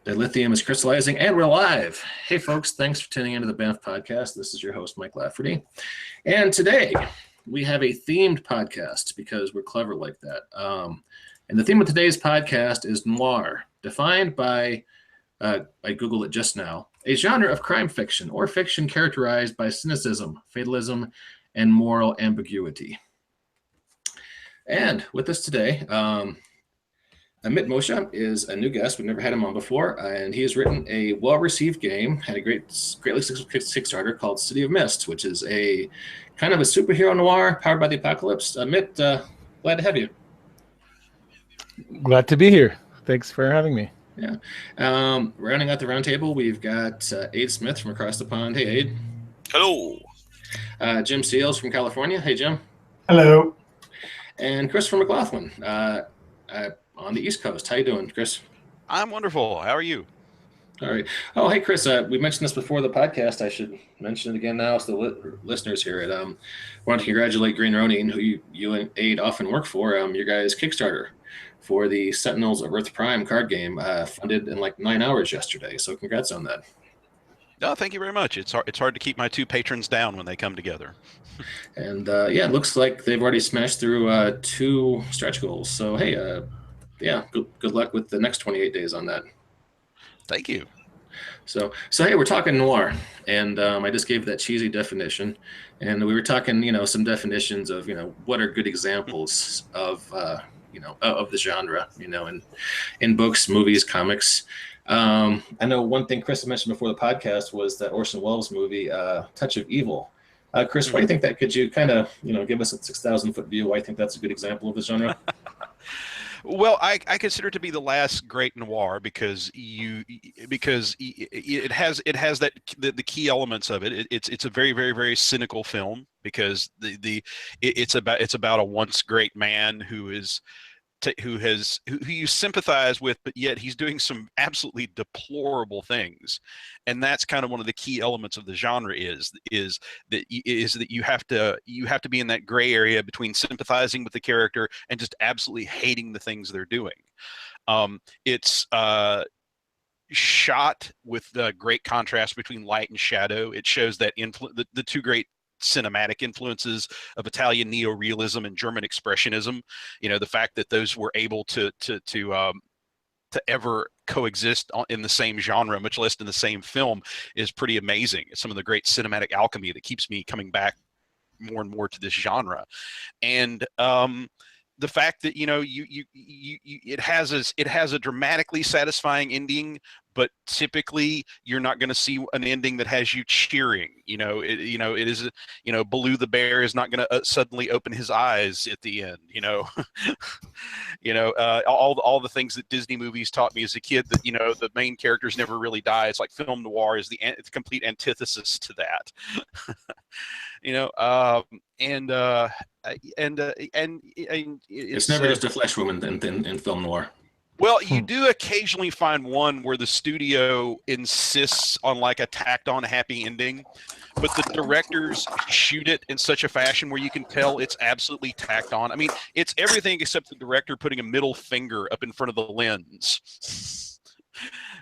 The lithium is crystallizing, and we're live. Hey, folks, thanks for tuning into the Banff Podcast. This is your host, Mike Lafferty. And today, we have a themed podcast because we're clever like that. And the theme of today's podcast is noir, defined by, I Googled it just now, a genre of crime fiction or fiction characterized by cynicism, fatalism, and moral ambiguity. And with us today, Amit Moshe is a new guest. We've never had him on before, and he has written a well-received game, had a greatly Kickstarter called City of Mist, which is a kind of a superhero noir powered by the apocalypse. Amit, glad to have you. Glad to be here. Thanks for having me. Yeah. Rounding out the roundtable, we've got Aid Smith from across the pond. Hey, Aid. Hello. Jim Seals from California. Hey, Jim. Hello. And Christopher McLaughlin on the East Coast. How you doing, Chris? I'm wonderful. How are you? All right. Oh, hey, Chris. We mentioned this before the podcast. I should mention it again now, so the listeners hear it. Want to congratulate Green Ronin, who you and Aid often work for. Your guys' Kickstarter for the Sentinels of Earth Prime card game funded in like 9 hours yesterday. So congrats on that. No, thank you very much. It's hard to keep my two patrons down when they come together. And yeah, it looks like they've already smashed through 2 stretch goals. So hey, yeah, good luck with the next 28 days on that. Thank you. So hey, we're talking noir, and I just gave that cheesy definition, and we were talking, some definitions of, what are good examples of, of the genre, in books, movies, comics. I know one thing Chris mentioned before the podcast was that Orson Welles movie, Touch of Evil. Chris, why do you think that? Could you kind of, give us a 6,000-foot view? Why I think that's a good example of the genre? Well, I consider it to be the last great noir because it has that the key elements of it. It's a very, very, very cynical film because it's about a once great man who you sympathize with, but yet he's doing some absolutely deplorable things, and that's kind of one of the key elements of the genre is that you have to be in that gray area between sympathizing with the character and just absolutely hating the things they're doing. It's shot with the great contrast between light and shadow. It shows that the two great cinematic influences of Italian neorealism and German expressionism. The fact that those were able to ever coexist in the same genre, much less in the same film, is pretty amazing. It's some of the great cinematic alchemy that keeps me coming back more and more to this genre. And the fact that it has a dramatically satisfying ending, but typically you're not going to see an ending that has you cheering. It is Baloo the bear is not going to suddenly open his eyes at the end. All the things that Disney movies taught me as a kid, that the main characters never really die. It's like film noir is the complete antithesis to that. It's never just a flesh woman in film noir. Well, you do occasionally find one where the studio insists on like a tacked on happy ending, but the directors shoot it in such a fashion where you can tell it's absolutely tacked on. I mean, it's everything except the director putting a middle finger up in front of the lens.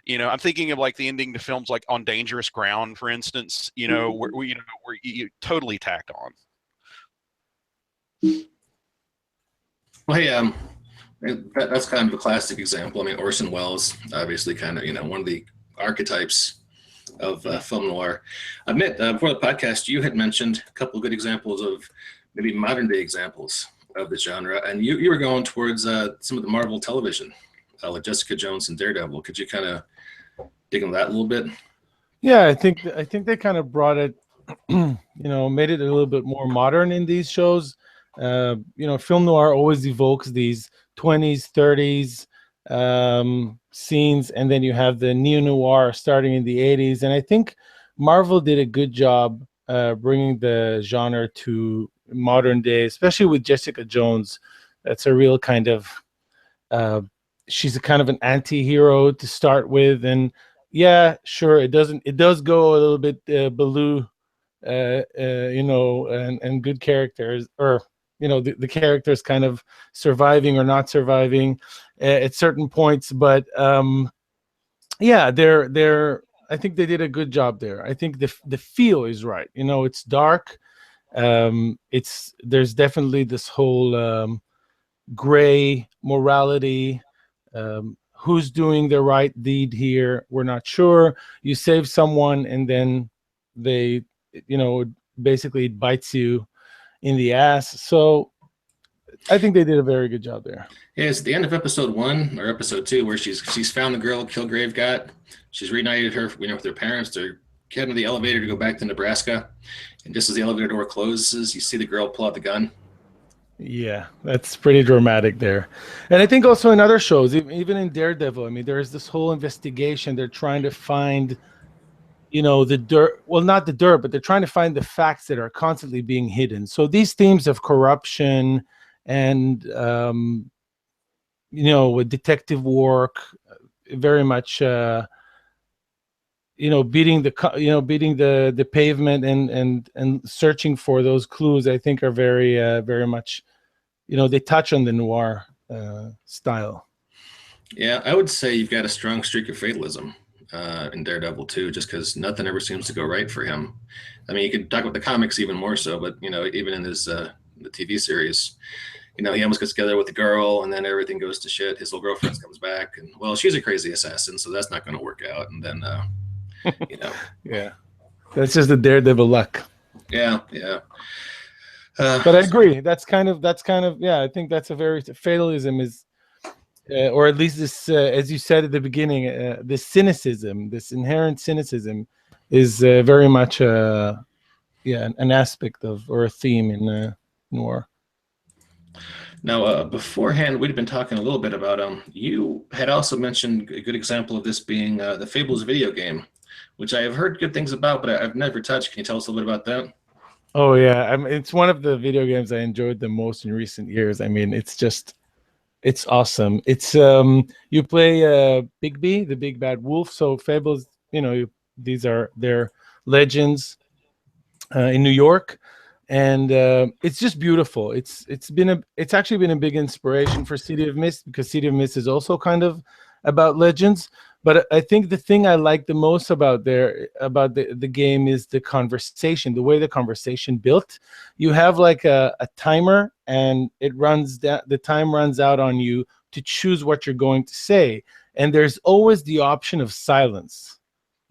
I'm thinking of like the ending to films like On Dangerous Ground, for instance, where you totally tacked on. Well, hey, that's kind of a classic example. I mean, Orson Welles, obviously, kind of, one of the archetypes of film noir. Amit, before the podcast, you had mentioned a couple of good examples of maybe modern day examples of the genre, and you were going towards some of the Marvel television, like Jessica Jones and Daredevil. Could you kind of dig into that a little bit? Yeah, I think they kind of brought it, made it a little bit more modern in these shows. Film noir always evokes these 20s, 30s scenes, and then you have the neo-noir starting in the 80s. And I think Marvel did a good job bringing the genre to modern day, especially with Jessica Jones. That's a real kind of she's a kind of an anti-hero to start with, and yeah, sure, it does go a little bit Baloo, and good characters, or the characters kind of surviving or not surviving at certain points, but yeah, they're I think they did a good job there. I think the feel is right. You know, it's dark. It's there's definitely this whole gray morality. Who's doing the right deed here? We're not sure. You save someone, and then they, you know, basically it bites you in the ass. So I think they did a very good job there. Yeah, it's the end of episode 1 or episode 2 where she's found the girl Kilgrave got. She's reunited her, with her parents. They're getting to the elevator to go back to Nebraska, and just as the elevator door closes, you see the girl pull out the gun. Yeah, that's pretty dramatic there. And I think also in other shows, even in Daredevil, I mean, there's this whole investigation. They're trying to find, you know, the dirt. Well, not the dirt, but they're trying to find the facts that are constantly being hidden. So these themes of corruption and, you know, with detective work, very much, you know, beating the pavement and searching for those clues, I think are very, very much, you know, they touch on the noir style. Yeah, I would say you've got a strong streak of fatalism in Daredevil too, just because nothing ever seems to go right for him. I mean, you could talk about the comics even more so, but even in his the TV series, he almost gets together with the girl, and then everything goes to shit. His little girlfriend comes back, and well, she's a crazy assassin, so that's not going to work out. And then, Yeah, that's just the Daredevil luck. Yeah, yeah. But I agree. That's kind of yeah. I think that's a very fatalism is, or at least this, as you said at the beginning, this cynicism, this inherent cynicism, is very much yeah, an aspect of or a theme in noir. Now, beforehand, we'd been talking a little bit about you had also mentioned a good example of this being the Fables video game, which I have heard good things about, but I've never touched. Can you tell us a little bit about that? Oh yeah, I mean, it's one of the video games I enjoyed the most in recent years. I mean, it's awesome. It's you play Bigby, the big bad wolf. So Fables, these are their legends in New York, and it's just beautiful. It's actually been a big inspiration for City of Mist, because City of Mist is also kind of about legends. But I think the thing I like the most about the game is the conversation, the way the conversation built. You have like a timer, and it runs down. The time runs out on you to choose what you're going to say, and there's always the option of silence.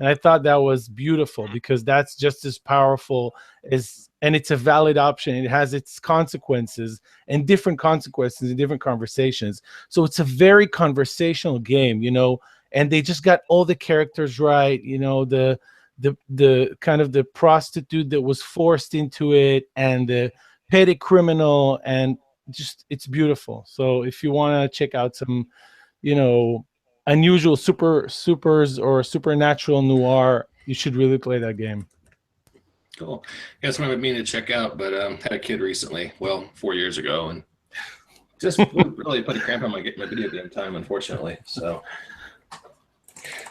And I thought that was beautiful, because that's just as powerful as, and it's a valid option. It has its consequences, and different consequences in different conversations. So it's a very conversational game, and they just got all the characters right. The kind of the prostitute that was forced into it, and the petty criminal, and just, it's beautiful. So if you want to check out some, unusual supers or supernatural noir, you should really play that game. Cool. Yeah, that's what I've been meaning to check out, but had a kid recently, well, 4 years ago, and just really put a cramp on my video game time, unfortunately. So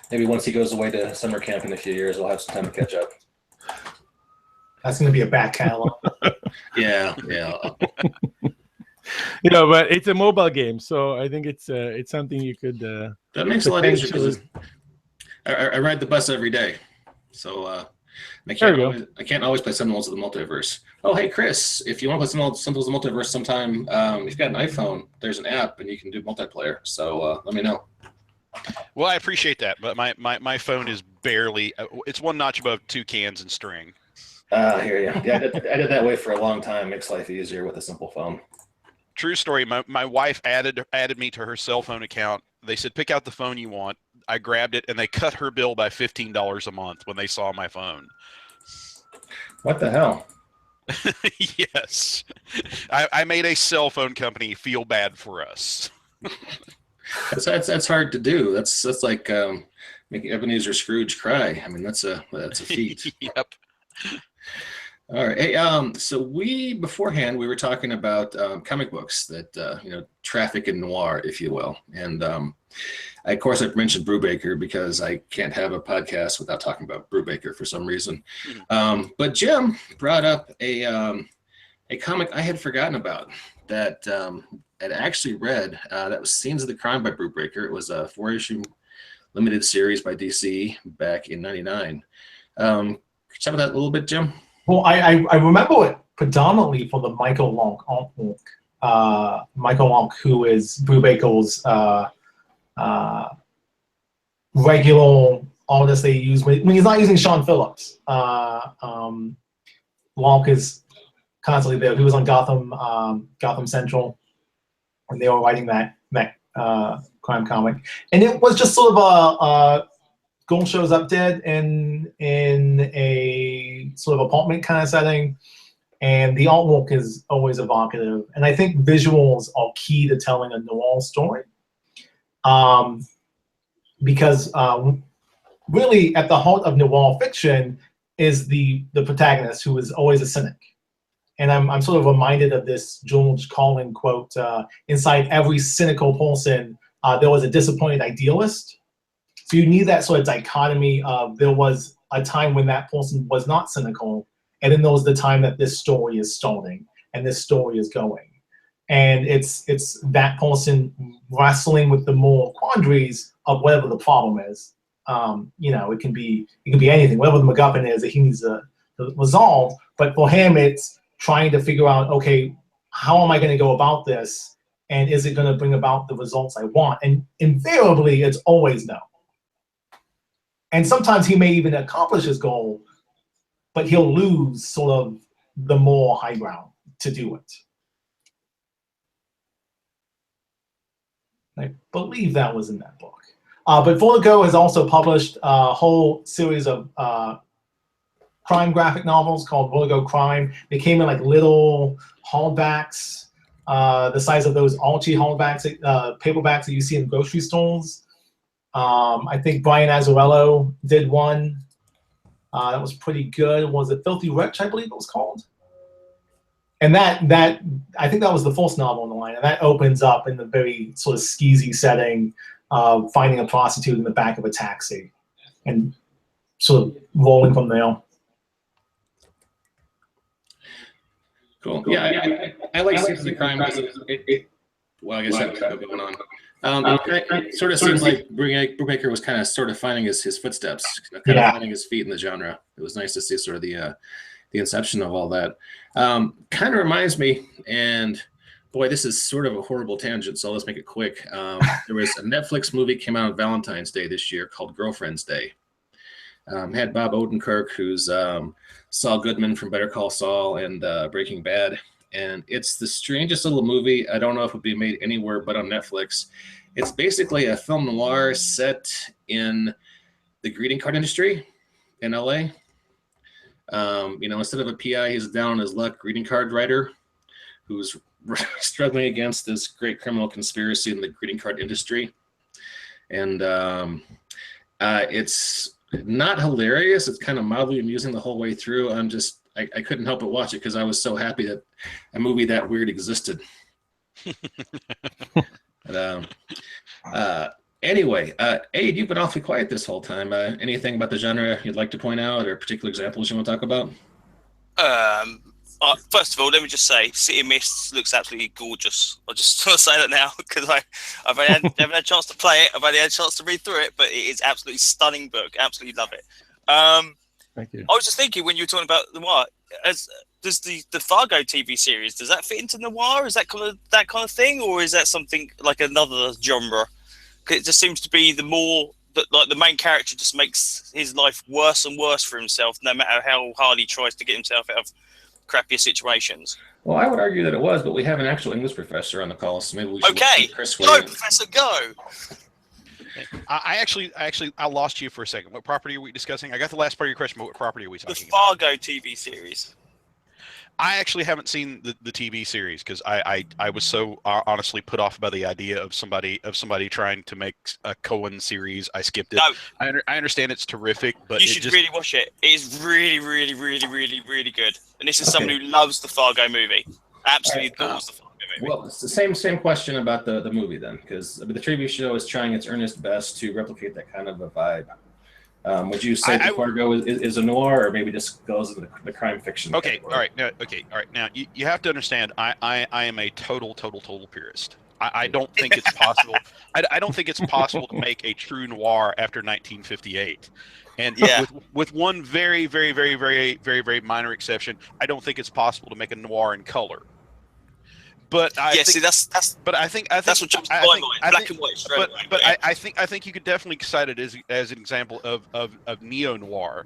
maybe once he goes away to summer camp in a few years, I'll have some time to catch up. That's going to be a back catalog. Yeah. But it's a mobile game, so I think it's something you could. That makes it a lot easier, because I ride the bus every day, so I can't always play Sentinels of the Multiverse. Oh, hey Chris, if you want to play Sentinels of the Multiverse sometime, if you've got an iPhone, there's an app and you can do multiplayer. So let me know. Well, I appreciate that, but my phone is barely. It's one notch above 2 cans and string. I hear you. Yeah, I did that way for a long time. Makes life easier with a simple phone. True story. My wife added me to her cell phone account. They said, pick out the phone you want. I grabbed it, and they cut her bill by $15 a month when they saw my phone. What the hell? Yes. I made a cell phone company feel bad for us. That's hard to do. That's like making Ebenezer Scrooge cry. I mean, that's a feat. Yep. All right. Hey, so beforehand we were talking about comic books that traffic in noir, if you will, and of course I've mentioned Brubaker because I can't have a podcast without talking about Brubaker for some reason. Mm-hmm. But Jim brought up a comic I had forgotten about that I'd actually read. That was Scenes of the Crime by Brubaker. It was a 4-issue limited series by DC back in '99. Could you talk about that a little bit, Jim? Well, I remember it predominantly for the Michael Lonk, Michael Lonk, who is Brubaker's regular artist they use when he's not using Sean Phillips. Lonk is constantly there. He was on Gotham Central when they were writing that crime comic, and it was just sort of a Gold shows up dead in a sort of apartment kind of setting, and the artwork is always evocative. And I think visuals are key to telling a noir story, because really at the heart of noir fiction is the protagonist, who is always a cynic. And I'm sort of reminded of this George Carlin quote: "Inside every cynical person, there was a disappointed idealist." So you need that sort of dichotomy of there was a time when that person was not cynical, and then there was the time that this story is starting and this story is going. And it's that person wrestling with the moral quandaries of whatever the problem is. It can be anything, whatever the MacGuffin is that he needs to resolve. But for him, it's trying to figure out, okay, how am I going to go about this? And is it going to bring about the results I want? And invariably, it's always no. And sometimes he may even accomplish his goal, but he'll lose sort of the moral high ground to do it. I believe that was in that book. But Vertigo has also published a whole series of crime graphic novels called Vertigo Crime. They came in like little hardbacks, the size of those Archie hardbacks, paperbacks that you see in grocery stores. I think Brian Azzarello did one that was pretty good. Was it Filthy Rich, I believe it was called? And that I think that was the first novel in the line, and that opens up in the very sort of skeezy setting of finding a prostitute in the back of a taxi and sort of rolling from there. Cool. Yeah, I like Citizen Crime because well, I guess that's going on. It sort of seems like Brubaker was kind of sort of finding his footsteps, kind of finding his feet in the genre. It was nice to see sort of the inception of all that. Kind of reminds me, and boy, this is sort of a horrible tangent, so let's make it quick. There was a Netflix movie came out on Valentine's Day this year called Girlfriend's Day. Had Bob Odenkirk, who's Saul Goodman from Better Call Saul and Breaking Bad. And it's the strangest little movie. I don't know if it would be made anywhere but on Netflix. It's basically a film noir set in the greeting card industry in LA. Instead of a PI, he's down on his luck greeting card writer who's struggling against this great criminal conspiracy in the greeting card industry. And it's not hilarious. It's kind of mildly amusing the whole way through. I couldn't help but watch it because I was so happy that a movie that weird existed. Anyway, Aid, you've been awfully quiet this whole time. Anything about the genre you'd like to point out, or particular examples you want to talk about? First of all, let me just say, City of Mists looks absolutely gorgeous. I just want to say that now because I've haven't had a chance to play it. I've only had a chance to read through it, but it is absolutely stunning book. Absolutely love it. Thank you. I was just thinking when you were talking about noir, does the Fargo TV series, does that fit into noir? Is that kind of thing, or is that something like another genre? 'Cause it just seems to be the more that like the main character just makes his life worse and worse for himself, no matter how hard he tries to get himself out of crappier situations. Well, I would argue that it was, but we have an actual English professor on the call, so maybe we should. Okay, go, Professor, go. I lost you for a second. What property are we discussing? I got the last part of your question, but what property are we talking about? The Fargo TV series. I actually haven't seen the TV series because I was so honestly put off by the idea of somebody trying to make a Coen series. I skipped it. No. I understand it's terrific, but you should really watch it. It is really, really, really, really, really good. And this is someone who loves the Fargo movie. Absolutely adores the Fargo movie. Well, it's the same question about the movie then, because the TV show is trying its earnest best to replicate that kind of a vibe. Would you say Fargo is a noir, or maybe just goes into the crime fiction? Okay, category? All right. Now you have to understand. I am a total purist. I don't think it's possible. I don't think it's possible to make a true noir after 1958. And Yeah. with one very, very, very, very, very, very minor exception, I don't think it's possible to make a noir in color. But I Yeah, think, see, that's I think that's what jumps to my mind. Black and white straight away. but yeah. I think you could definitely cite it as an example of neo noir.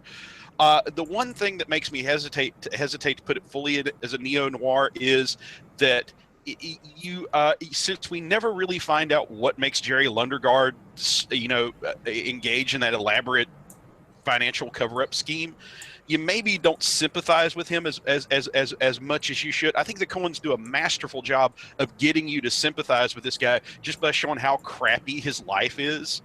The one thing that makes me hesitate to put it fully as a neo noir is that since we never really find out what makes Jerry Lundegaard, engage in that elaborate financial cover-up scheme, you maybe don't sympathize with him as much as you should. I think the Coens do a masterful job of getting you to sympathize with this guy just by showing how crappy his life is.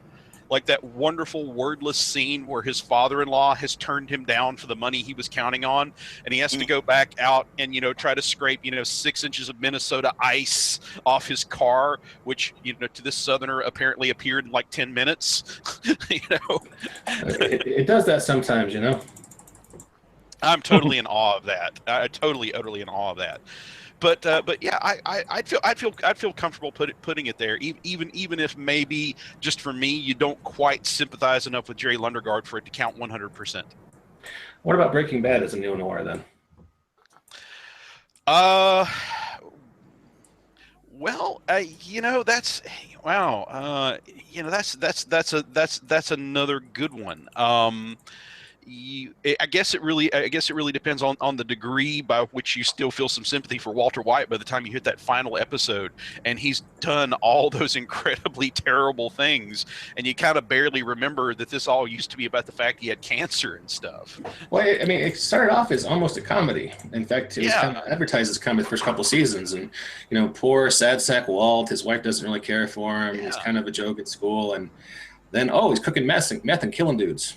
Like that wonderful wordless scene where his father-in-law has turned him down for the money he was counting on, and he has to go back out and try to scrape 6 inches of Minnesota ice off his car, which to this Southerner apparently appeared in like 10 minutes. It does that sometimes, I'm totally in awe of that. Utterly in awe of that. But yeah, I'd feel comfortable putting it there, even if maybe just for me you don't quite sympathize enough with Jerry Lundegaard for it to count 100%. What about Breaking Bad as a neo noir then? Well, that's wow. That's another good one. I guess it really depends on the degree by which you still feel some sympathy for Walter White by the time you hit that final episode, and he's done all those incredibly terrible things, and you kind of barely remember that this all used to be about the fact he had cancer and stuff. Well, I mean, it started off as almost a comedy. In fact, it was kind of advertised as comedy the first couple seasons, and poor sad sack Walt, his wife doesn't really care for him. He's kind of a joke at school, and then he's cooking meth and killing dudes.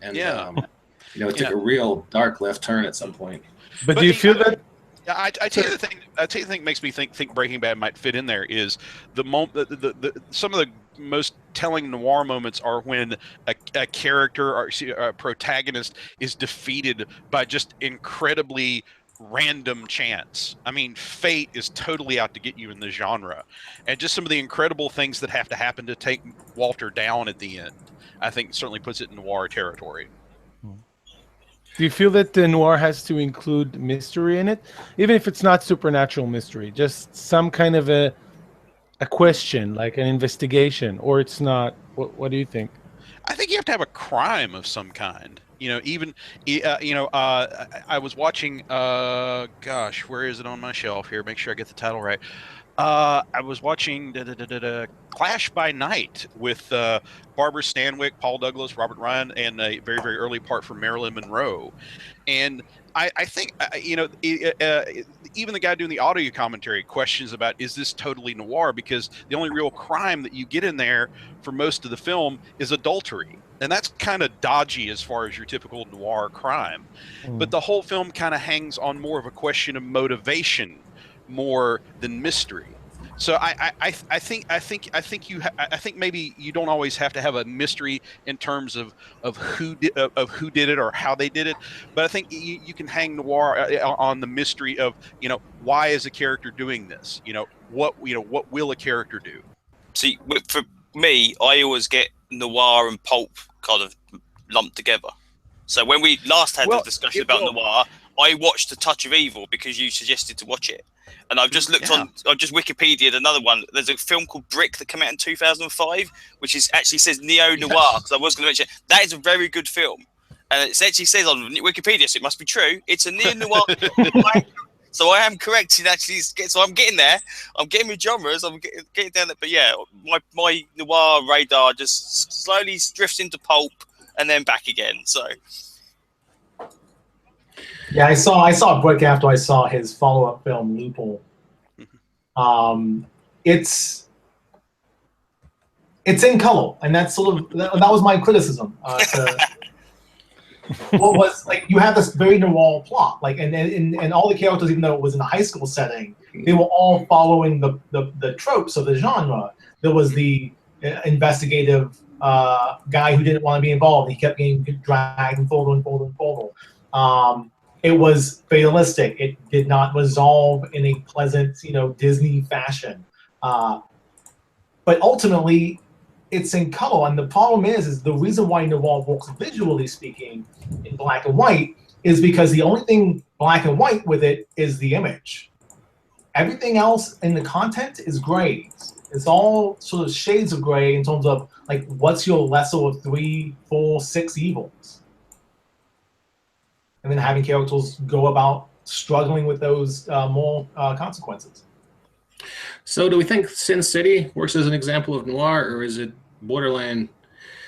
And it took a real dark left turn at some point. But do you feel that? I tell you the thing. I tell you the thing that makes me think Breaking Bad might fit in there is the some of the most telling noir moments are when a character or a protagonist is defeated by just incredibly random chance. I mean, fate is totally out to get you in the genre, and just some of the incredible things that have to happen to take Walter down at the end, I think certainly puts it in noir territory. Do you feel that the noir has to include mystery in it, even if it's not supernatural mystery, just some kind of a question, like an investigation, or it's not? What do you think? I think you have to have a crime of some kind. I was watching. Gosh, where is it on my shelf here? Make sure I get the title right. I was watching Clash by Night with Barbara Stanwyck, Paul Douglas, Robert Ryan, and a very, very early part from Marilyn Monroe. And I think, even the guy doing the audio commentary questions about, is this totally noir? Because the only real crime that you get in there for most of the film is adultery. And that's kind of dodgy as far as your typical noir crime. But the whole film kind of hangs on more of a question of motivation more than mystery. So I think maybe you don't always have to have a mystery in terms of who did it or how they did it, but I think you can hang noir on the mystery of why is a character doing this? What will a character do? See, for me, I always get noir and pulp kind of lumped together. So when we last had the discussion about noir, I watched A Touch of Evil because you suggested to watch it. And I've just looked I've just Wikipedia'd another one. There's a film called Brick that came out in 2005, which actually says neo-noir, because I was going to mention that is a very good film. And it actually says on Wikipedia, so it must be true, it's a neo-noir film. So I am correct in actually, so I'm getting there. I'm getting my genres, I'm getting down there. But yeah, my noir radar just slowly drifts into pulp and then back again, so... Yeah, I saw Brick after I saw his follow-up film Loophole. It's in color, and that's that was my criticism. What was like, you have this very noir plot, like, and all the characters, even though it was in a high school setting, they were all following the tropes of the genre. There was the investigative guy who didn't want to be involved. He kept getting dragged and folded. It was fatalistic. It did not resolve in a pleasant, Disney fashion. but ultimately it's in color. And the problem is the reason why noir works visually speaking in black and white is because the only thing black and white with it is the image. Everything else in the content is grays. It's all sort of shades of gray in terms of like what's your lesser of 3, 4, 6 evils, and then having characters go about struggling with those more consequences. So, do we think Sin City works as an example of noir, or is it borderline?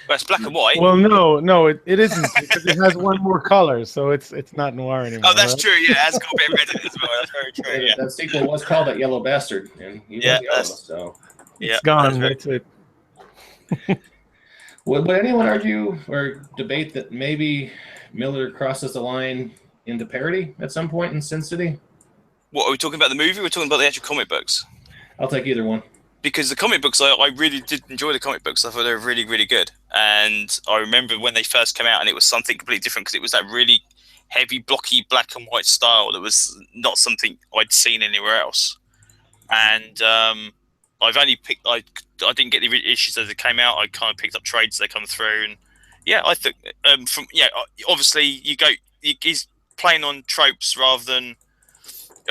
Well, it's black and white. Well, no, it isn't, because it has one more color, so it's not noir anymore. Oh, that's right? true. Yeah, it has got a bit of red in it as well. That's very true. Yeah, That sequel was called That Yellow Bastard, and he was yellow. So, It's gone. That's it. would anyone argue or debate that maybe Miller crosses the line into parody at some point in Sin City? What are we talking about? The movie? We're talking about the actual comic books. I'll take either one. Because the comic books, I really did enjoy the comic books. I thought they were really, really good. And I remember when they first came out, and it was something completely different because it was that really heavy, blocky black and white style that was not something I'd seen anywhere else. And I've only picked, I didn't get the issues as they came out. I kind of picked up trades as they come through. And yeah, I think obviously he's playing on tropes rather than,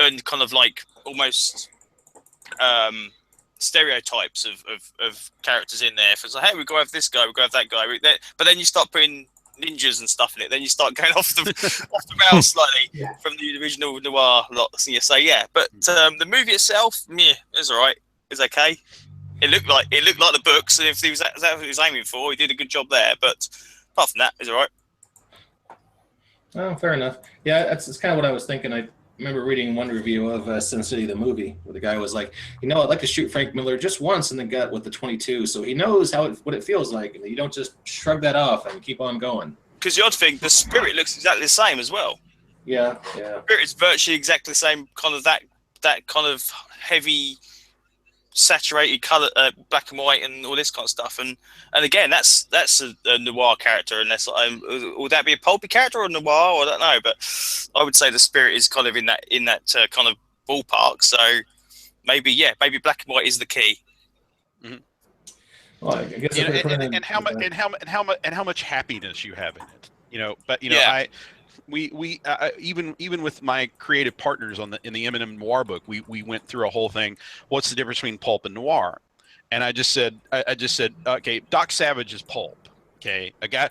and kind of like almost stereotypes of characters in there. If it's like, hey, we go have this guy, we go have that guy, but then you start putting ninjas and stuff in it, then you start going off the rails slightly from the original noir lot. So yeah, but the movie itself, it's all right, it's okay. It looked like the books, and if he was that's what he was aiming for, he did a good job there. But apart from that, it's all right. Oh, fair enough. Yeah, that's kind of what I was thinking. I remember reading one review of Sin City, the movie, where the guy was like, I'd like to shoot Frank Miller just once in the gut with the 22, so he knows what it feels like, and you don't just shrug that off and keep on going. Because the odd thing, the spirit looks exactly the same as well. Yeah. The spirit is virtually exactly the same, kind of that kind of heavy, saturated color, black and white, and all this kind of stuff. And again, that's a noir character, and that's would that be a pulpy character or noir? I don't know, but I would say the spirit is kind of in that kind of ballpark. So maybe black and white is the key. Mm-hmm. Well, I guess and how much happiness you have in it, but we even with my creative partners in the Eminem Noir book, we went through a whole thing. What's the difference between pulp and noir? And I just said, okay, Doc Savage is pulp. Okay, a guy,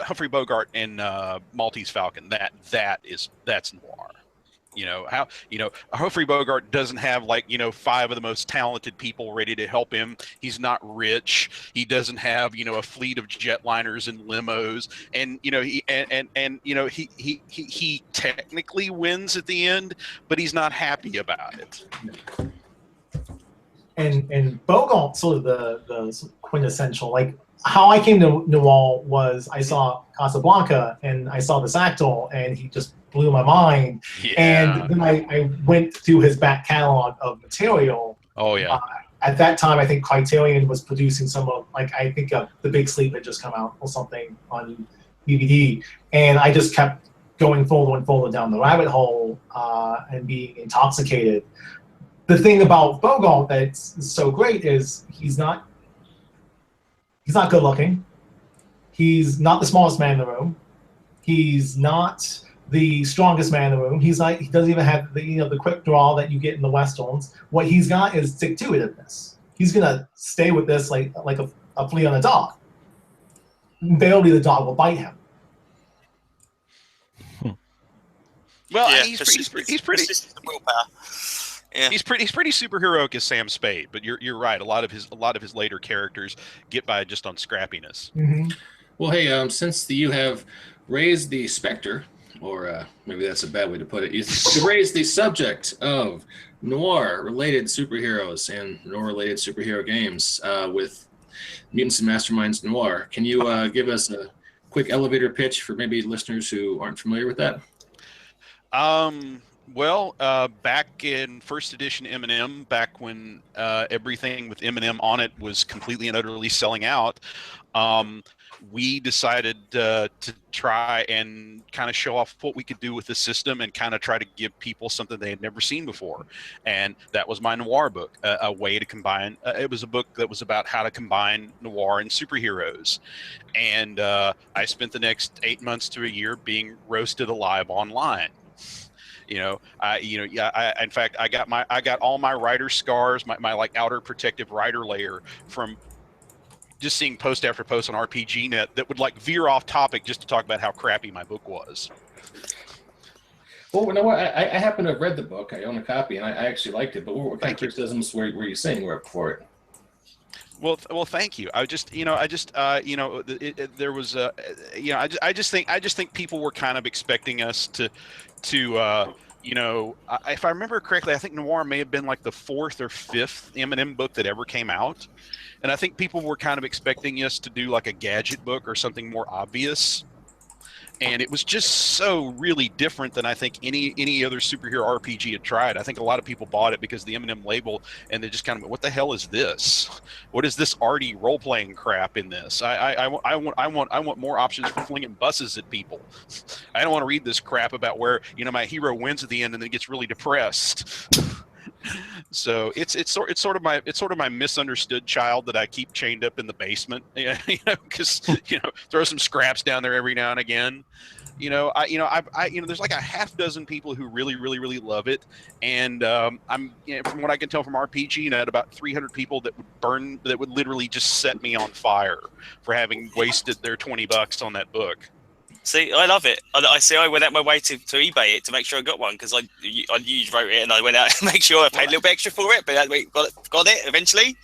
Humphrey Bogart and Maltese Falcon. That's noir. Humphrey Bogart doesn't have 5 of the most talented people ready to help him. He's not rich. He doesn't have a fleet of jetliners and limos, and he technically wins at the end, but he's not happy about it. And Bogart sort of the quintessential, like how I came to noir was I saw Casablanca and I saw this actor and he just blew my mind. Yeah. And then I went through his back catalog of material. Oh yeah. At that time, I think Criterion was producing some of, I think The Big Sleep had just come out or something on DVD, and I just kept going further and further down the rabbit hole and being intoxicated. The thing about Bogart that's so great is he's not good looking. He's not the smartest man in the room. He's not the strongest man in the room. He doesn't even have the quick draw that you get in the westerns. What he's got is stick-to-itiveness. He's gonna stay with this like a flea on a dog. Barely the dog will bite him. Well, he's pretty. Yeah. He's pretty superheroic as Sam Spade, but you're right. A lot of his later characters get by just on scrappiness. Mm-hmm. Well, hey, since you have raised the specter, or maybe that's a bad way to put it, you raised the subject of noir-related superheroes and noir-related superhero games with Mutants and Masterminds Noir. Can you give us a quick elevator pitch for maybe listeners who aren't familiar with that? Well, back in first edition Eminem, back when everything with Eminem on it was completely and utterly selling out, we decided to try and kind of show off what we could do with the system and kind of try to give people something they had never seen before. And that was my Noir book, a way to combine. It was a book that was about how to combine Noir and superheroes. And I spent the next 8 months to a year being roasted alive online. In fact, I got all my writer scars, my like outer protective writer layer from just seeing post after post on RPGNet that would like veer off topic just to talk about how crappy my book was. Well, you know what? I happen to have read the book. I own a copy, and I actually liked it. But what kind of criticisms were you saying were for it? Well, thank you. I just think people were kind of expecting us to if I remember correctly, I think Noir may have been like the 4th or 5th M&M book that ever came out. And I think people were kind of expecting us to do like a gadget book or something more obvious. And it was just so really different than I think any other superhero RPG had tried. I think a lot of people bought it because of the M&M label, and they just kind of, what the hell is this? What is this arty role playing crap in this? I want more options for flinging buses at people. I don't want to read this crap about where my hero wins at the end and then gets really depressed. So it's sort of my misunderstood child that I keep chained up in the basement, because throw some scraps down there every now and again. There's like a half dozen people who really, really, really love it, and I'm from what I can tell from RPG, about 300 people that would literally just set me on fire for having wasted their $20 on that book. See, I love it. I went out my way to eBay it to make sure I got one, because I knew you wrote it, and I went out and make sure I paid a little bit extra for it, but we got it eventually.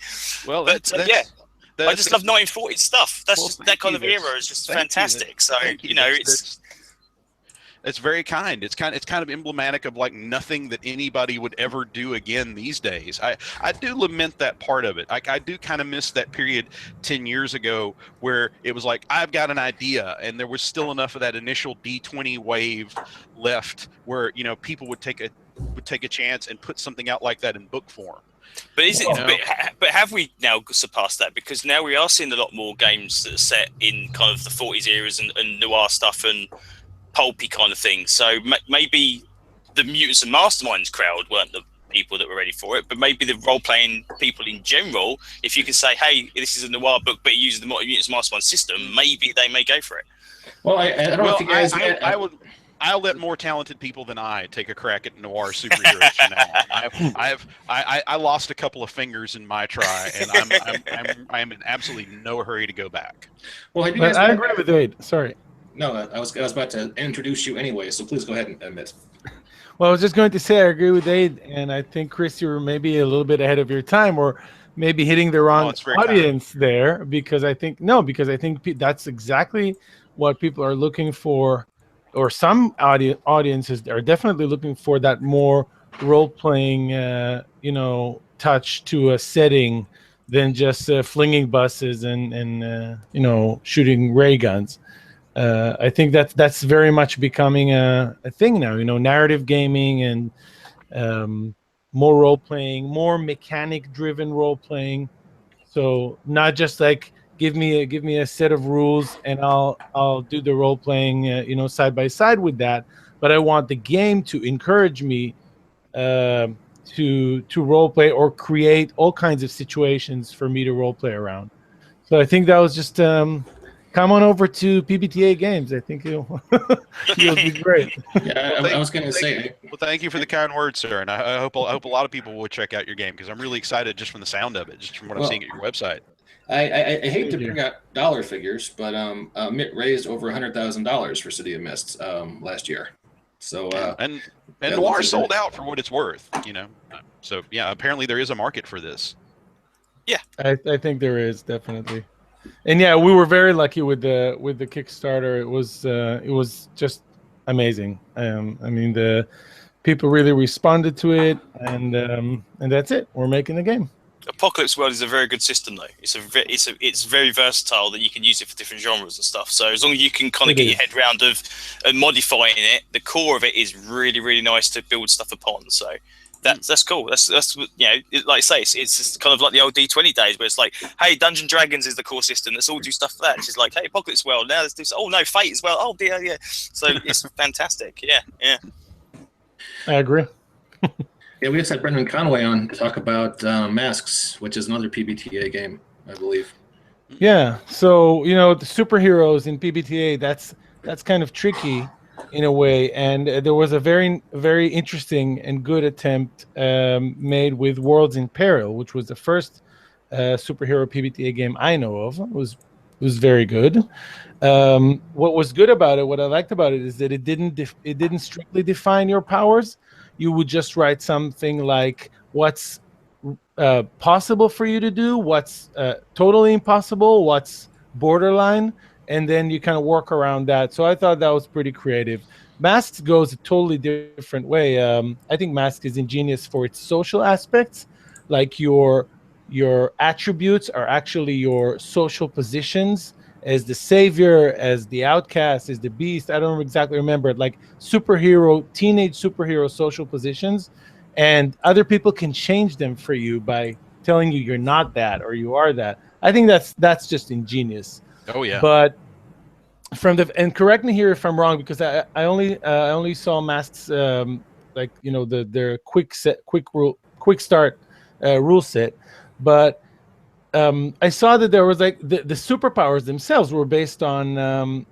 Well, I just love 1940s stuff. That kind of era is just fantastic. So it's very kind. It's kind of emblematic of like nothing that anybody would ever do again these days. I do lament that part of it. I do kind of miss that period 10 years ago where it was like, I've got an idea, and there was still enough of that initial D20 wave left where people would take a chance and put something out like that in book form. But but have we now surpassed that? Because now we are seeing a lot more games that are set in kind of the 40s eras and noir stuff and pulpy kind of thing. So maybe the Mutants and Masterminds crowd weren't the people that were ready for it, but maybe the role-playing people in general, if you can say, hey, this is a noir book, but it uses the Mutants and Masterminds system, maybe they may go for it. Well, I don't know if you guys... I'll let more talented people than I take a crack at noir superheroes now. I lost a couple of fingers in my try, and I'm in absolutely no hurry to go back. Well, have you guys... I agree with Aid. Sorry. No, I was about to introduce you anyway, so please go ahead and admit. Well, I was just going to say I agree with Aid, and I think, Chris, you were maybe a little bit ahead of your time, or maybe hitting the wrong audience there, because I think that's exactly what people are looking for, or some audiences are definitely looking for, that more role-playing, touch to a setting than just flinging buses and shooting ray guns. I think that's very much becoming a thing now. Narrative gaming and more role playing, more mechanic driven role playing. So not just like give me a set of rules and I'll do the role playing side by side with that, but I want the game to encourage me to role play or create all kinds of situations for me to role play around. So I think that was just come on over to PBTA Games. I think you'll be great. Yeah, I was going to say. Well, thank you for the kind words, sir, and I hope a lot of people will check out your game, because I'm really excited just from the sound of it, just from what I'm seeing at your website. I hate to bring out dollar figures, but Mitt raised over $100,000 for City of Mists last year. So and Noir sold out for what it's worth, So yeah, apparently there is a market for this. Yeah, I think there is, definitely. And yeah, we were very lucky with the Kickstarter. It was just amazing. The people really responded to it, and that's it. We're making the game. Apocalypse World is a very good system, though. It's very versatile, that you can use it for different genres and stuff. So as long as you can kind of get your head around and modifying it, the core of it is really, really nice to build stuff upon. So That's cool. That's like I say, it's just kind of like the old D20 days where it's like, hey, Dungeon Dragons is the core system. Let's all do stuff for that. It's just like, hey, Apocalypse World. Now let's do. Oh no, Fate as well. Oh dear, yeah. So it's fantastic. Yeah. I agree. Yeah, we just had Brendan Conway on to talk about Masks, which is another PBTA game, I believe. Yeah. So the superheroes in PBTA, that's kind of tricky in a way, and there was a very, very interesting and good attempt made with Worlds in Peril, which was the first superhero PBTA game I know of. It was very good. What was good about it, what I liked about it, is that it didn't strictly define your powers. You would just write something like what's possible for you to do, what's totally impossible, what's borderline, and then you kind of work around that. So I thought that was pretty creative. Masks goes a totally different way. I think Masks is ingenious for its social aspects, like your attributes are actually your social positions, as the savior, as the outcast, as the beast. I don't exactly remember it. Like teenage superhero social positions, and other people can change them for you by telling you you're not that or you are that. I think that's just ingenious. Oh yeah. But and correct me here if I'm wrong, because I only saw Masks like their quick start rule set, but I saw that there was like the superpowers themselves were based on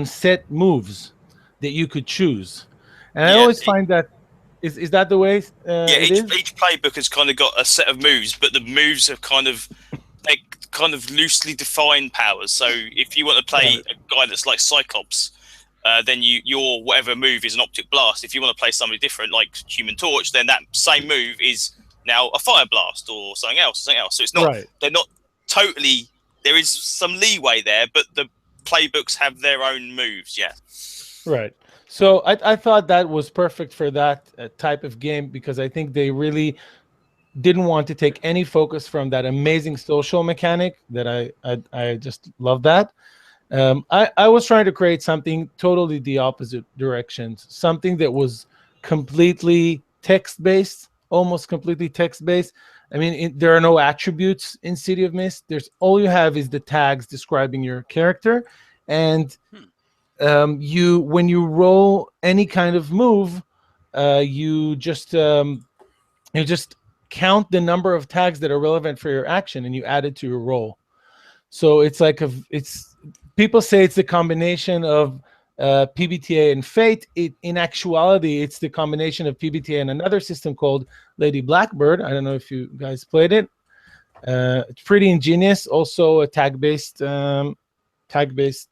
set moves that you could choose, and I always find that is that the way each playbook has kind of got a set of moves, but the moves have kind of loosely defined powers. So if you want to play a guy that's like Cyclops, then your whatever move is an optic blast. If you want to play somebody different like Human Torch, then that same move is now a fire blast or something else. So it's not they're not totally. There is some leeway there, but the playbooks have their own moves. Yeah. Right. So I thought that was perfect for that type of game, because I think they really didn't want to take any focus from that amazing social mechanic that I just love that. I was trying to create something totally the opposite directions, something that was completely text-based, almost completely text-based. I mean, there are no attributes in City of Mist. All you have is the tags describing your character, and when you roll any kind of move, you just count the number of tags that are relevant for your action, and you add it to your roll. So it's like people say it's a combination of PBTA and Fate. In actuality, it's the combination of PBTA and another system called Lady Blackbird. I don't know if you guys played it. It's pretty ingenious. Also a tag-based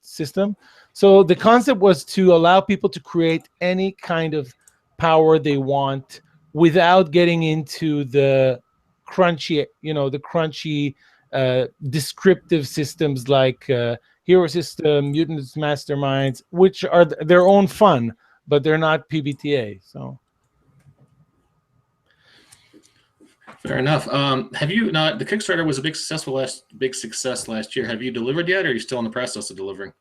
system. So the concept was to allow people to create any kind of power they want without getting into the crunchy, descriptive systems like Hero System, Mutants Masterminds, which are their own fun, but they're not PBTA. So fair enough. Have you not? The Kickstarter was a big success last year. Have you delivered yet, or are you still in the process of delivering?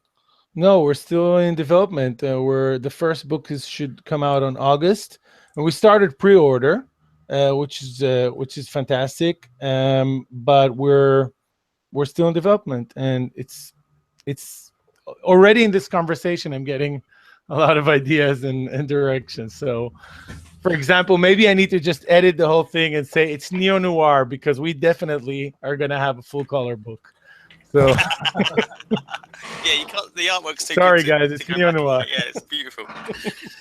No, we're still in development. The first book should come out on August, and we started pre-order, which is fantastic. But we're still in development, and it's already in this conversation. I'm getting a lot of ideas and directions. So, for example, maybe I need to just edit the whole thing and say it's neo-noir, because we definitely are going to have a full color book. So yeah, you can't. The artwork's too sorry, good guys. It's neo-noir. Yeah, it's beautiful.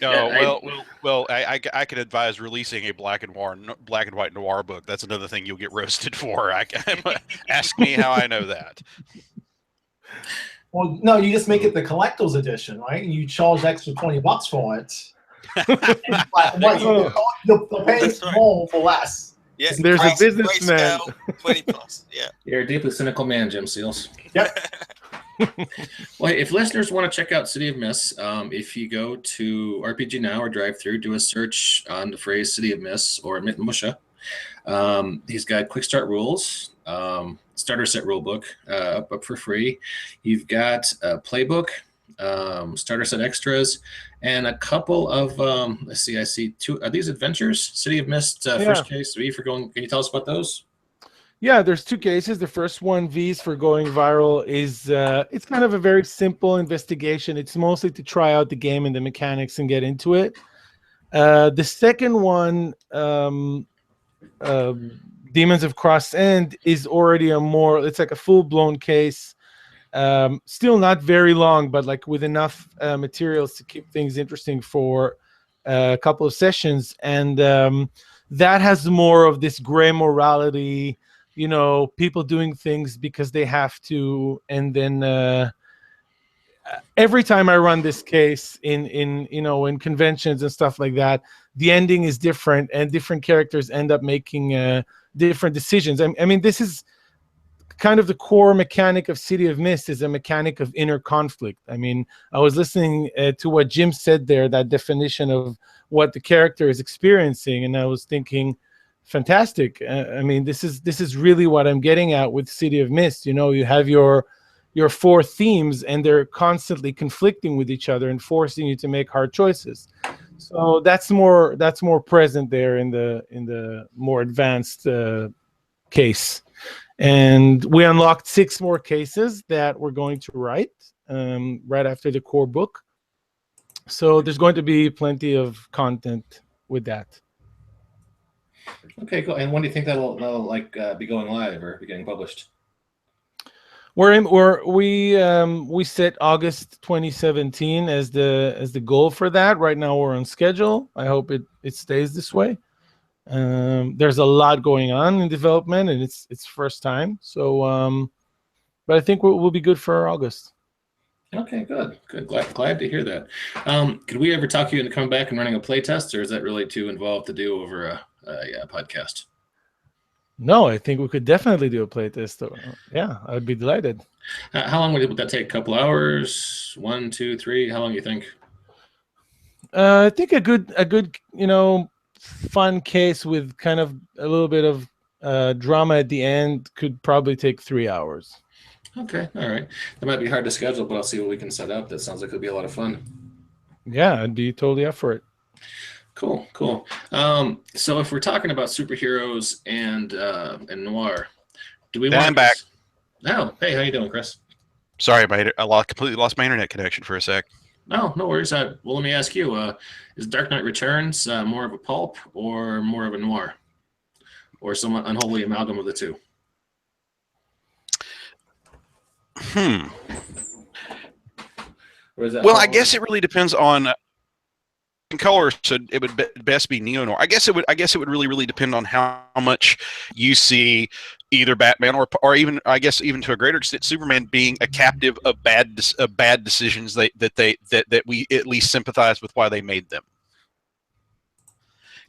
No, I could advise releasing a black and white noir book. That's another thing you'll get roasted for. Ask me how I know that. Well, no, you just make it the collector's edition, right? And you charge extra $20 for it. You're paying more for less. Yeah, there's a businessman. 20+. Yeah. You're a deeply cynical man, Jim Seals. Yep. Well, if listeners want to check out City of Mists, if you go to RPG Now or Drive Through, do a search on the phrase City of Mists or Amit Moshe. He's got quick start rules, starter set rule book up for free. You've got a playbook, starter set extras, and a couple of let's see, I see two. Are these adventures? City of Mist, first case V for going. Can you tell us about those? Yeah, there's two cases. The first one, V's for going viral, is it's kind of a very simple investigation. It's mostly to try out the game and the mechanics and get into it. The second one, Demons of Cross End, is already it's like a full-blown case. Still not very long, but like with enough materials to keep things interesting for a couple of sessions. And that has more of this gray morality, people doing things because they have to. And then every time I run this case in conventions and stuff like that, the ending is different, and different characters end up making different decisions. I mean, this is kind of the core mechanic of City of Mist, is a mechanic of inner conflict. I mean, I was listening to what Jim said there, that definition of what the character is experiencing, and I was thinking, fantastic. I mean, this is really what I'm getting at with City of Mist. You have your four themes, and they're constantly conflicting with each other and forcing you to make hard choices. So that's more present there in the more advanced case. And we unlocked 6 more cases that we're going to write right after the core book. So there's going to be plenty of content with that. Okay, cool. And when do you think that'll be going live or be getting published? We set August 2017 as the goal for that. Right now we're on schedule. I hope it stays this way. There's a lot going on in development, and it's first time. So, but I think we'll be good for August. Okay, good. Glad to hear that. Could we ever talk you into coming back and running a play test, or is that really too involved to do over a podcast? No, I think we could definitely do a play test. Yeah, I would be delighted. How long would that take? A couple hours? 1, 2, 3? How long do you think? I think a good fun case with kind of a little bit of drama at the end could probably take 3 hours. Okay, all right. That might be hard to schedule, but I'll see what we can set up. That sounds like it'll be a lot of fun. Yeah, I'd be totally up for it. Cool. So if we're talking about superheroes and noir, do we want? I'm back. Oh, hey, how you doing, Chris? Sorry, I completely lost my internet connection for a sec. No worries. Well, let me ask you: is Dark Knight Returns more of a pulp or more of a noir, or some unholy amalgam of the two? Well, I guess it really depends on color. So it would best be neo noir. I guess it would really depend on how much you see either Batman or even, I guess, even to a greater extent, Superman being a captive of bad decisions that we at least sympathize with why they made them.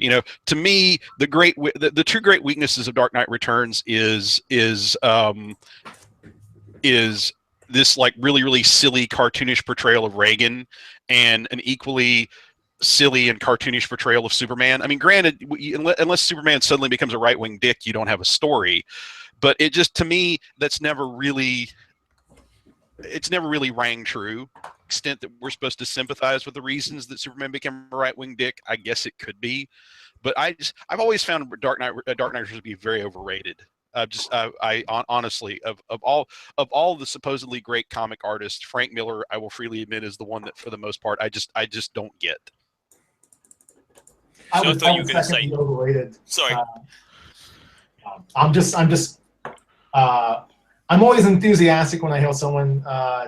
To me, the two great weaknesses of Dark Knight Returns is this like really silly cartoonish portrayal of Reagan, and an equally silly and cartoonish portrayal of Superman. I mean, granted, unless Superman suddenly becomes a right-wing dick, you don't have a story. But it just, to me, it's never really rang true. Extent that we're supposed to sympathize with the reasons that Superman became a right-wing dick, I guess it could be. But I've always found Dark Knight to be very overrated. Honestly, of all the supposedly great comic artists, Frank Miller, I will freely admit, is the one that, for the most part, I just don't get. I thought you were going to say overrated. Sorry. I'm always enthusiastic when I hear someone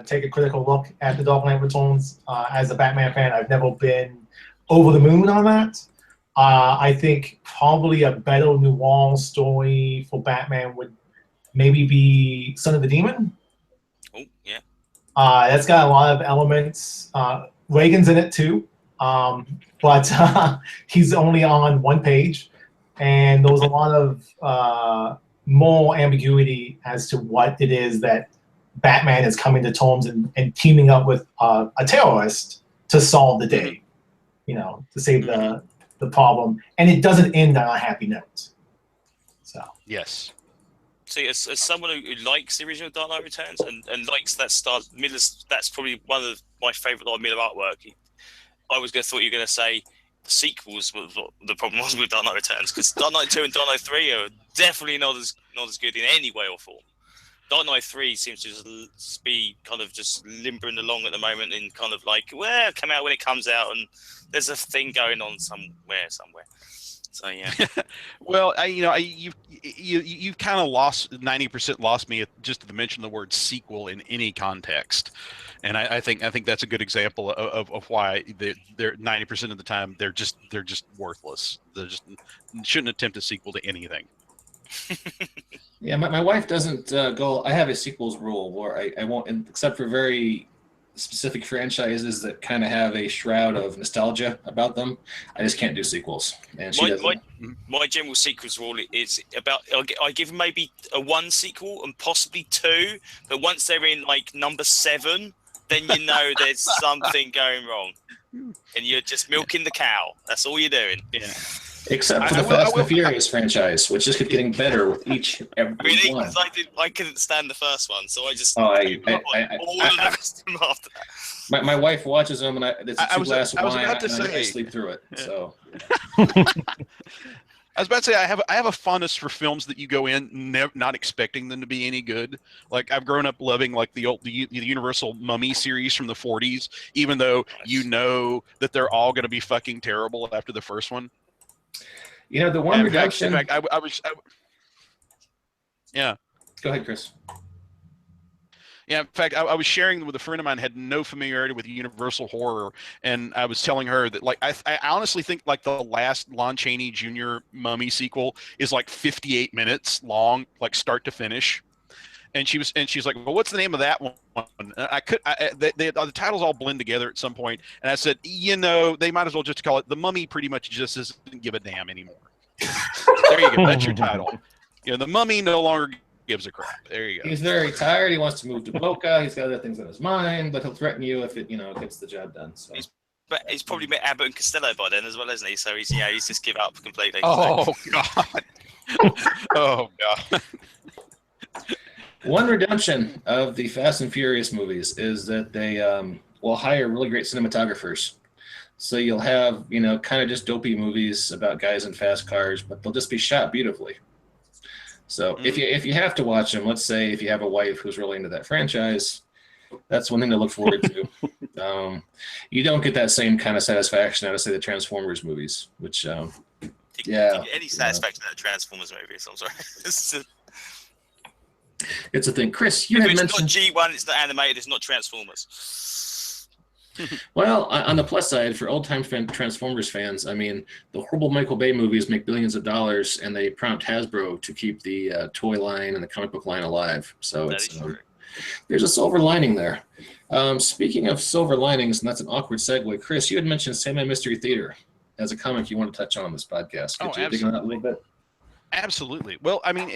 take a critical look at the Dark Knight Returns. As a Batman fan, I've never been over the moon on that. I think probably a better noir story for Batman would maybe be Son of the Demon. Oh, yeah. That's got a lot of elements. Reagan's in it too, but he's only on one page, and there was a lot of more ambiguity as to what it is that Batman is coming to terms and teaming up with a terrorist to solve the day, to save the problem. And it doesn't end on a happy note. So yes. See, as someone who likes the original Dark Knight Returns and likes that style, Miller's, that's probably one of my favourite Miller artwork. I was going to thought you were going to say the sequels was what the problem was with Dark Knight Returns, because Dark Knight 2 and Dark Knight 3 are definitely not as good in any way or form. Dark Knight 3 seems to just be kind of just limping along at the moment, and kind of like, well, come out when it comes out, and there's a thing going on somewhere. So yeah. Well, you've kind of lost 90% lost me just to mention the word sequel in any context, and I think that's a good example of why they're 90% of the time they're just worthless. They just shouldn't attempt a sequel to anything. Yeah, my wife doesn't go. I have a sequels rule where I won't, except for very specific franchises that kind of have a shroud of nostalgia about them. I just can't do sequels. And she doesn't. My general sequels rule is about I give maybe a 1 sequel and possibly 2, but once they're in like number 7, then you know there's something going wrong, and you're just milking the cow. That's all you're doing. Yeah. Except for the Fast and Furious franchise, which just kept getting better with every Really? one. Because I couldn't stand the first one, so I just all of the rest of them after that. My wife watches them, and it's a 2 glass of wine, about to and I say, sleep through it. Yeah. So. I was about to say I have a fondness for films that you go in not expecting them to be any good. Like I've grown up loving like the Universal Mummy series from the 40s, even though you know that they're all going to be fucking terrible after the first one. You know, the one reduction. In fact, I was. Yeah. Go ahead, Chris. Yeah, in fact, I was sharing with a friend of mine who had no familiarity with Universal horror, and I was telling her that, like, I honestly think like the last Lon Chaney Jr. Mummy sequel is like 58 minutes long, like start to finish. And she's like, well, what's the name of that one? And the titles all blend together at some point. And I said, you know, they might as well just call it The Mummy. Pretty much just doesn't give a damn anymore. There you go. That's your title. You know, The Mummy no longer gives a crap. There you go. He's very tired. He wants to move to Boca. He's got other things on his mind, but he'll threaten you if it, gets the job done. So. He's probably met Abbott and Costello by then as well, isn't he? So he's just give up completely. Oh God. Oh God. One redemption of the Fast and Furious movies is that they will hire really great cinematographers. So you'll have, kind of just dopey movies about guys in fast cars, but they'll just be shot beautifully. So if you have to watch them, let's say if you have a wife who's really into that franchise, that's one thing to look forward to. You don't get that same kind of satisfaction out of, say, the Transformers movies, which, do you get any satisfaction out of Transformers movies? I'm sorry. It's a thing. Chris, you had mentioned... It's not G1, it's not animated, it's not Transformers. Well, on the plus side, for old-time Transformers fans, I mean, the horrible Michael Bay movies make billions of dollars, and they prompt Hasbro to keep the toy line and the comic book line alive. So there's a silver lining there. Speaking of silver linings, and that's an awkward segue, Chris, you had mentioned Sandman Mystery Theater as a comic you want to touch on this podcast. Could you dig on that a little bit? Absolutely. Well, I mean,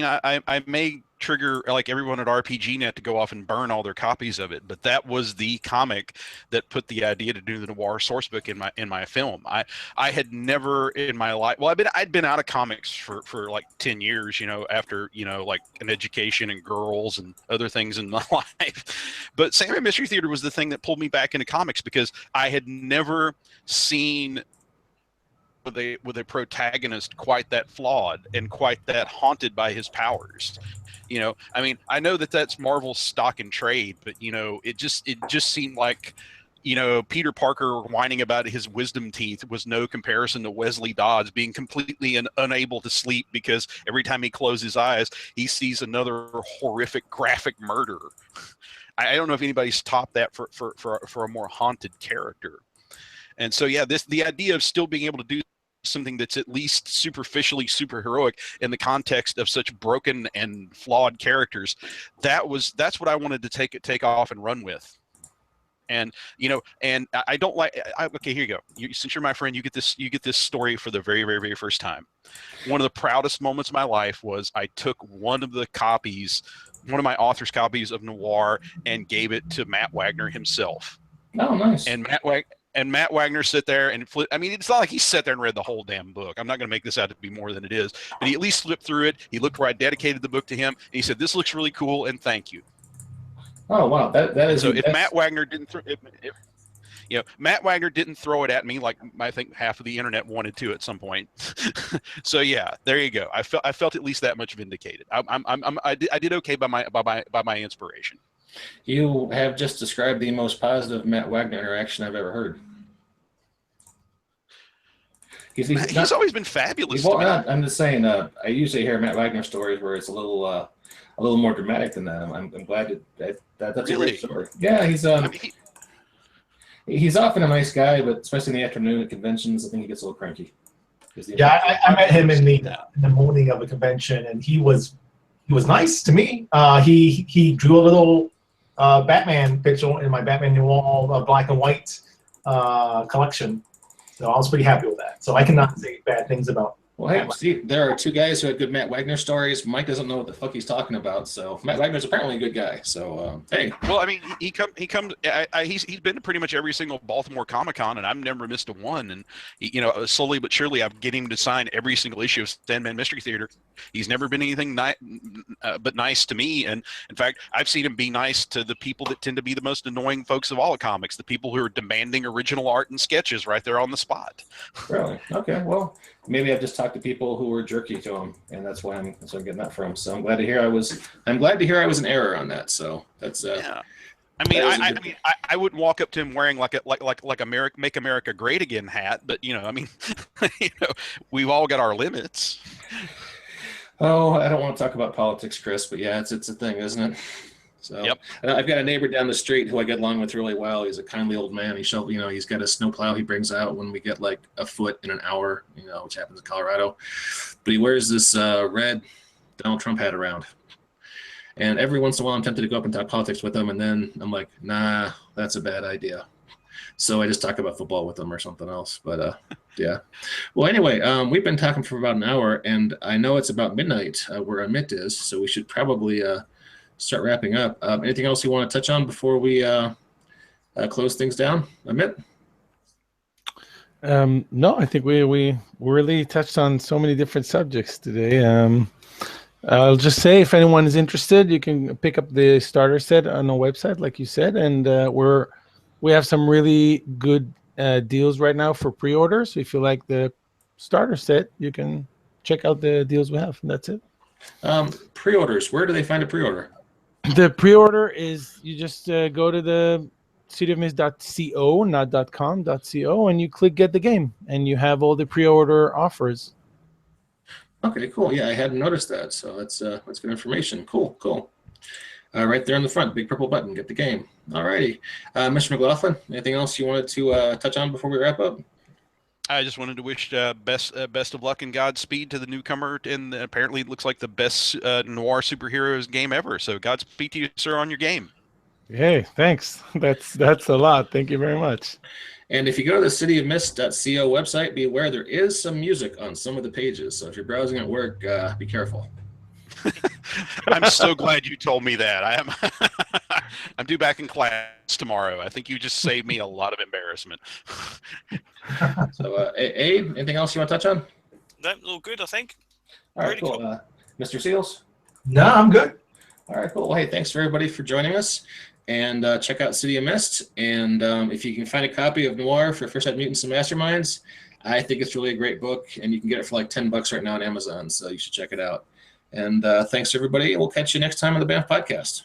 I may trigger like everyone at RPGNet to go off and burn all their copies of it, but that was the comic that put the idea to do the Noir sourcebook in my film. I had never in my life. Well, I'd been out of comics for like 10 years, after like an education and girls and other things in my life. But Sandman Mystery Theater was the thing that pulled me back into comics because I had never seen with a protagonist quite that flawed and quite that haunted by his powers. I mean, I know that's Marvel's stock and trade, but it just seemed like Peter Parker whining about his wisdom teeth was no comparison to Wesley Dodds being completely unable to sleep because every time he closes his eyes he sees another horrific graphic murder. I don't know if anybody's topped that for a more haunted character. And so the idea of still being able to do something that's at least superficially superheroic in the context of such broken and flawed characters, that's what I wanted to take off and run with. And and I don't like. Okay, here you go. Since you're my friend, you get this story for the very, very, very first time. One of the proudest moments of my life was I took one of my author's copies of Noir and gave it to Matt Wagner himself. Oh, nice. And and Matt Wagner sit there and flip. I mean, it's not like he sat there and read the whole damn book. I'm not going to make this out to be more than it is, but he at least flipped through it. He looked where I dedicated the book to him, and he said, "This looks really cool, and thank you." Oh wow, that is so. If Matt Wagner didn't, Matt Wagner didn't throw it at me like I think half of the internet wanted to at some point. So yeah, there you go. I felt at least that much vindicated. I did okay by my inspiration. You have just described the most positive Matt Wagner interaction I've ever heard. He's always been fabulous. I'm just saying. I usually hear Matt Wagner stories where it's a little more dramatic than that. I'm glad that's really? A great story. Yeah, he's often a nice guy, but especially in the afternoon at conventions, I think he gets a little cranky. Yeah, I met him in the morning of a convention, and he was nice to me. He drew a little Batman picture in my Batman Noir black and white collection. So I was pretty happy with that. So I cannot say bad things about. Well, hey, see, there are two guys who had good Matt Wagner stories. Mike doesn't know what the fuck he's talking about. So Matt Wagner's apparently a good guy. So hey. Well, I mean, he comes. He's been to pretty much every single Baltimore Comic-Con, and I've never missed a one. And slowly but surely, I'm getting him to sign every single issue of Sandman Mystery Theater. He's never been anything but nice to me. And in fact, I've seen him be nice to the people that tend to be the most annoying folks of all of comics, the people who are demanding original art and sketches right there on the spot. Really? Okay. Well, maybe I've just talked to people who were jerky to him, and that's where I'm getting that from. So I'm glad to hear I was in error on that. So that's yeah. I wouldn't walk up to him wearing like a Make America Great Again hat, but we've all got our limits. Oh, I don't want to talk about politics, Chris, but yeah, it's a thing, isn't it? So yep. I've got a neighbor down the street who I get along with really well. He's a kindly old man. He's got a snowplow he brings out when we get like a foot in an hour, which happens in Colorado. But he wears this red Donald Trump hat around. And every once in a while I'm tempted to go up and talk politics with him, and then I'm like, nah, that's a bad idea. So I just talk about football with him or something else. But yeah. Well, anyway, we've been talking for about an hour, and I know it's about midnight where Amit is, so we should probably start wrapping up. Anything else you want to touch on before we close things down, Amit? No, I think we really touched on so many different subjects today. I'll just say, if anyone is interested, you can pick up the starter set on our website, like you said, and we have some really good deals right now for pre-order. So if you like the starter set, you can check out the deals we have, and that's it. Pre-orders. Where do they find a pre-order? The pre-order is, you just go to the cityofmist.co, not .com.co, and you click get the game, and you have all the pre-order offers. Okay, cool. Yeah, I hadn't noticed that, so that's good information. Cool. Right there on the front, big purple button, get the game. All righty. Mr. McLaughlin, anything else you wanted to touch on before we wrap up? I just wanted to wish best of luck and Godspeed to the newcomer, and apparently it looks like the best noir superheroes game ever. So Godspeed to you, sir, on your game. Hey, thanks. That's a lot. Thank you very much. And if you go to the cityofmist.co website, be aware there is some music on some of the pages. So if you're browsing at work, be careful. I'm so glad you told me that. I'm due back in class tomorrow. I think you just saved me a lot of embarrassment. So, Abe, anything else you want to touch on? No, all good, I think. All right, really cool. Mr. Seals? No, I'm good. All right, cool. Well, hey, thanks for everybody for joining us. And check out City of Mist. And if you can find a copy of Noir for First Night Mutants and Masterminds, I think it's really a great book. And you can get it for like $10 right now on Amazon. So you should check it out. And thanks, everybody. We'll catch you next time on the BAMF Podcast.